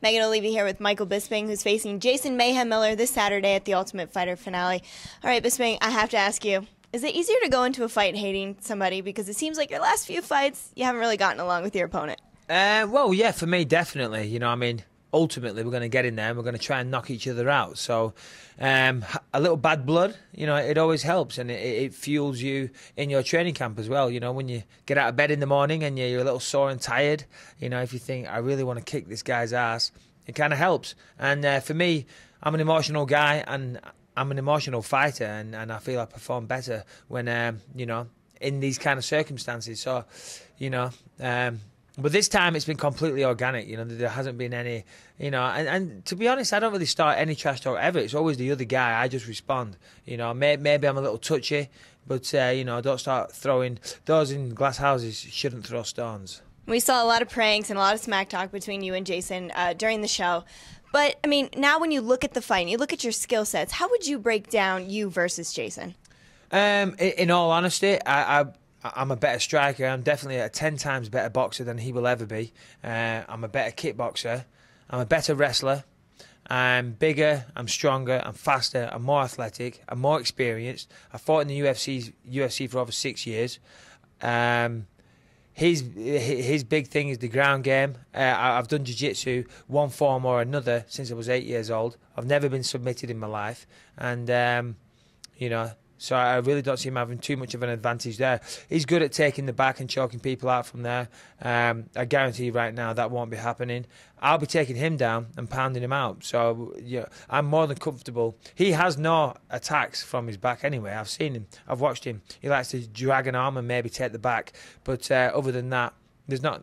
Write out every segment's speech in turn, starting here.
Megan will leave you here with Michael Bisping, who's facing Jason Mayhem Miller this Saturday at the Ultimate Fighter finale. All right, Bisping, I have to ask you, is it easier to go into a fight hating somebody? Because it seems like your last few fights, you haven't really gotten along with your opponent. Well, yeah, for me, definitely. You know, I mean, ultimately, we're going to get in there and we're going to try and knock each other out. So a little bad blood, you know, it always helps, and it fuels you in your training camp as well. You know, when you get out of bed in the morning and you're a little sore and tired, you know, if you think, I really want to kick this guy's ass, it kind of helps. And for me, I'm an emotional guy and I'm an emotional fighter, and I feel I perform better when, you know, in these kind of circumstances. So, you know, but this time it's been completely organic. You know, there hasn't been any, you know, and to be honest, I don't really start any trash talk ever. It's always the other guy. I just respond. You know, maybe I'm a little touchy, but, you know, don't start throwing, those in glass houses shouldn't throw stones. We saw a lot of pranks and a lot of smack talk between you and Jason during the show. But, I mean, now when you look at the fight and you look at your skill sets, how would you break down you versus Jason? In all honesty, I'm a better striker. I'm definitely a 10 times better boxer than he will ever be. I'm a better kickboxer. I'm a better wrestler. I'm bigger, I'm stronger, I'm faster, I'm more athletic, I'm more experienced. I fought in the UFC for over 6 years. His big thing is the ground game. I've done jiu-jitsu, one form or another, since I was 8 years old. I've never been submitted in my life. And, you know, so I really don't see him having too much of an advantage there. He's good at taking the back and choking people out from there. I guarantee you right now that won't be happening. I'll be taking him down and pounding him out. So yeah, I'm more than comfortable. He has no attacks from his back anyway. I've seen him. I've watched him. He likes to drag an arm and maybe take the back. But other than that, there's not.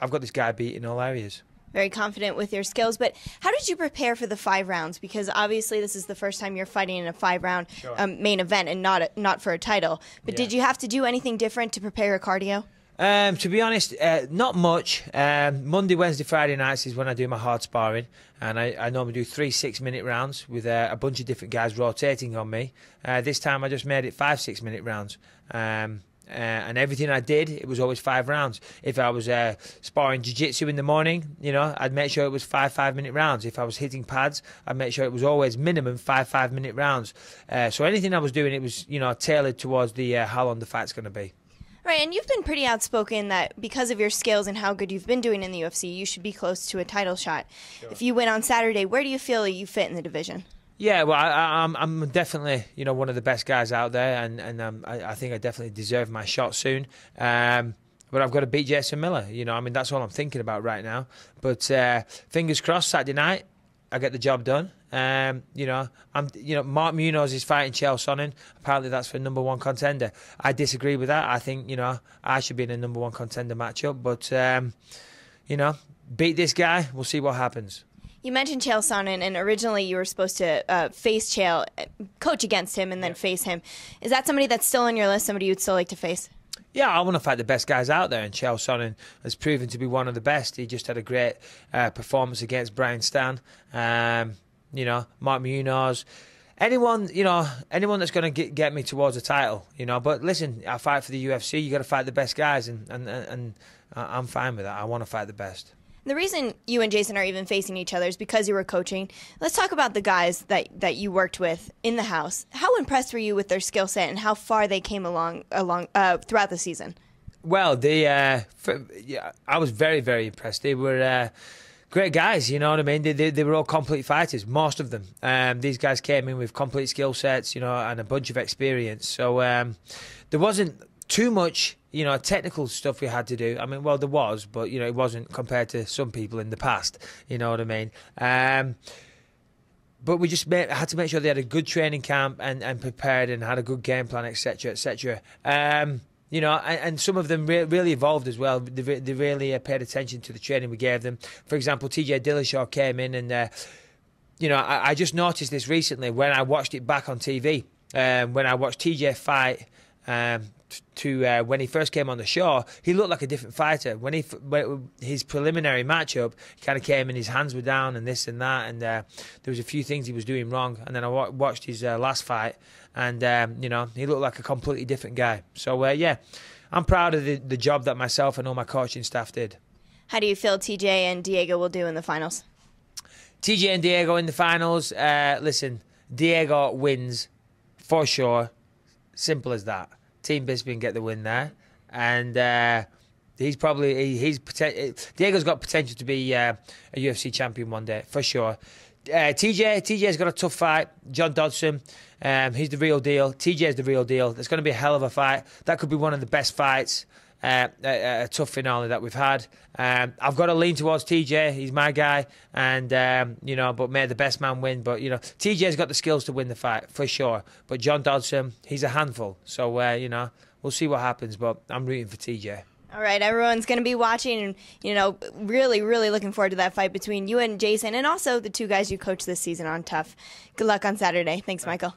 I've got this guy beat in all areas. Very confident with your skills, but how did you prepare for the 5 rounds? Because obviously this is the first time you're fighting in a 5-round main event and not for a title. But did you have to do anything different to prepare your cardio? To be honest, not much. Monday, Wednesday, Friday nights is when I do my hard sparring, and I normally do 3 6-minute rounds with a bunch of different guys rotating on me. This time I just made it 5 6-minute rounds. And everything I did, it was always 5 rounds. If I was sparring jiu-jitsu in the morning, you know, I'd make sure it was 5 5-minute rounds. If I was hitting pads, I'd make sure it was always minimum 5 5-minute rounds. So anything I was doing, it was, you know, tailored towards the how long the fight's going to be. Right, and you've been pretty outspoken that because of your skills and how good you've been doing in the UFC, you should be close to a title shot. Sure. If you win on Saturday, where do you feel you fit in the division? Yeah, well, I'm definitely, you know, one of the best guys out there, and I think I definitely deserve my shot soon. But I've got to beat Jason Miller. You know, I mean, that's all I'm thinking about right now. But fingers crossed, Saturday night, I get the job done. You know, Mark Munoz is fighting Chael Sonnen. Apparently, that's for #1 contender. I disagree with that. I think, you know, I should be in a #1 contender matchup. But you know, beat this guy. We'll see what happens. You mentioned Chael Sonnen, and originally you were supposed to face Chael, coach against him, and then face him. Is that somebody that's still on your list, somebody you'd still like to face? Yeah, I want to fight the best guys out there, and Chael Sonnen has proven to be one of the best. He just had a great performance against Brian Stan. You know, Mark Munoz. Anyone, you know, anyone that's going to get me towards a title, you know. But listen, I fight for the UFC. You got to fight the best guys, and I'm fine with that. I want to fight the best. The reason you and Jason are even facing each other is because you were coaching. Let's talk about the guys that you worked with in the house. How impressed were you with their skill set and how far they came along throughout the season? Well, I was very, very impressed. They were great guys, you know what I mean? They were all complete fighters, most of them. These guys came in with complete skill sets, you know, and a bunch of experience. So there wasn't too much, you know, technical stuff we had to do. I mean, well, there was, but, you know, it wasn't compared to some people in the past, you know what I mean? But we just had to make sure they had a good training camp and prepared and had a good game plan, etc., etc. You know, and some of them really evolved as well. They really paid attention to the training we gave them. For example, Dillashaw came in and, you know, I just noticed this recently when I watched it back on TV. When I watched TJ fight when he first came on the show, he looked like a different fighter. When his preliminary matchup, he kind of came and his hands were down and this and that, and there was a few things he was doing wrong. And then I watched his last fight, and you know, he looked like a completely different guy. So yeah, I'm proud of the job that myself and all my coaching staff did. How do you feel TJ and Diego will do in the finals? TJ and Diego in the finals. Listen, Diego wins for sure. Simple as that. Team Bisping get the win there, and Diego's got potential to be a UFC champion one day for sure. TJ's got a tough fight. John Dodson, he's the real deal. TJ's the real deal. It's going to be a hell of a fight. That could be one of the best fights, a tough finale that we've had. I've got to lean towards TJ. He's my guy, and but may the best man win. But TJ's got the skills to win the fight for sure. But John Dodson, he's a handful. So we'll see what happens. But I'm rooting for TJ. All right, everyone's going to be watching and, really, really looking forward to that fight between you and Jason and also the two guys you coached this season on TUF. Good luck on Saturday. Thanks, Michael.